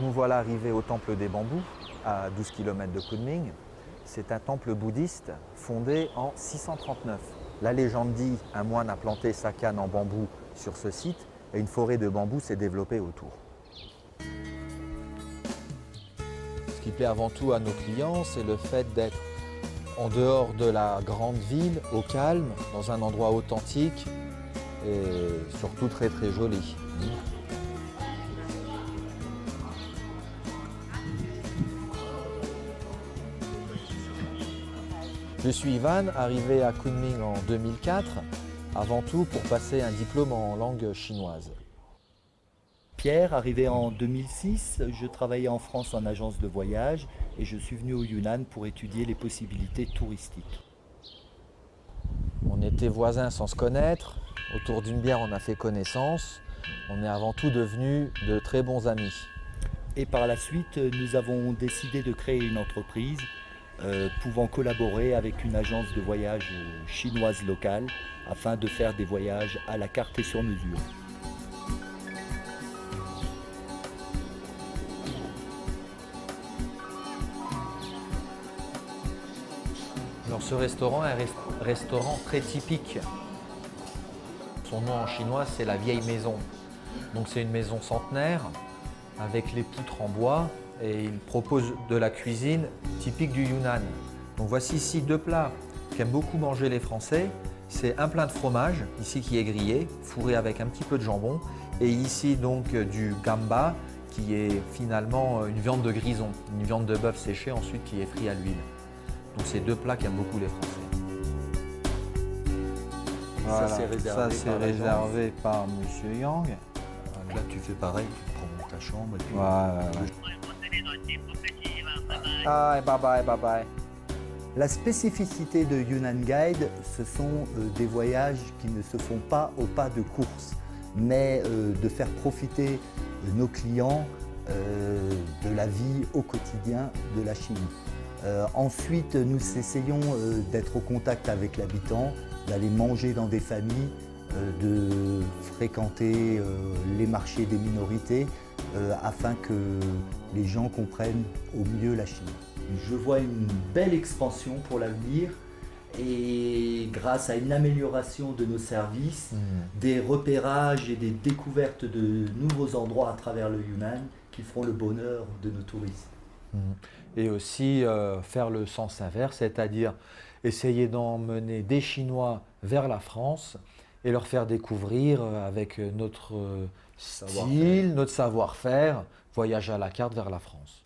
nous voilà arrivés au temple des bambous, à 12 km de Kunming. C'est un temple bouddhiste fondé en 639. La légende dit qu'un moine a planté sa canne en bambou sur ce site et une forêt de bambous s'est développée autour. Ce qui plaît avant tout à nos clients, c'est le fait d'être en dehors de la grande ville, au calme, dans un endroit authentique et surtout très très joli. Je suis Ivan, arrivé à Kunming en 2004, avant tout pour passer un diplôme en langue chinoise. Pierre, arrivé en 2006, je travaillais en France en agence de voyage et je suis venu au Yunnan pour étudier les possibilités touristiques. On était voisins sans se connaître, autour d'une bière on a fait connaissance, on est avant tout devenus de très bons amis. Et par la suite, nous avons décidé de créer une entreprise pouvant collaborer avec une agence de voyage chinoise locale afin de faire des voyages à la carte et sur mesure. Alors ce restaurant est un restaurant très typique. Son nom en chinois c'est la vieille maison. Donc c'est une maison centenaire avec les poutres en bois et il propose de la cuisine typique du Yunnan. Donc voici ici deux plats qu'aiment beaucoup manger les Français. C'est un plein de fromage, ici qui est grillé, fourré avec un petit peu de jambon. Et ici donc du gamba qui est finalement une viande de grison, une viande de bœuf séchée ensuite qui est frite à l'huile. Donc c'est deux plats qu'aiment beaucoup les Français. Voilà, ça c'est réservé par Monsieur Yang. Là tu fais pareil, tu prends ta chambre et puis... Bye bye. La spécificité de Yunnan Guide, ce sont des voyages qui ne se font pas au pas de course, mais de faire profiter nos clients de la vie au quotidien de la Chine. Ensuite, nous essayons d'être au contact avec l'habitant, d'aller manger dans des familles, de fréquenter les marchés des minorités afin que les gens comprennent au mieux la Chine. Je vois une belle expansion pour l'avenir et grâce à une amélioration de nos services, des repérages et des découvertes de nouveaux endroits à travers le Yunnan qui feront le bonheur de nos touristes. Et aussi faire le sens inverse, c'est-à-dire essayer d'emmener des Chinois vers la France et leur faire découvrir avec notre style, notre savoir-faire, voyage à la carte vers la France.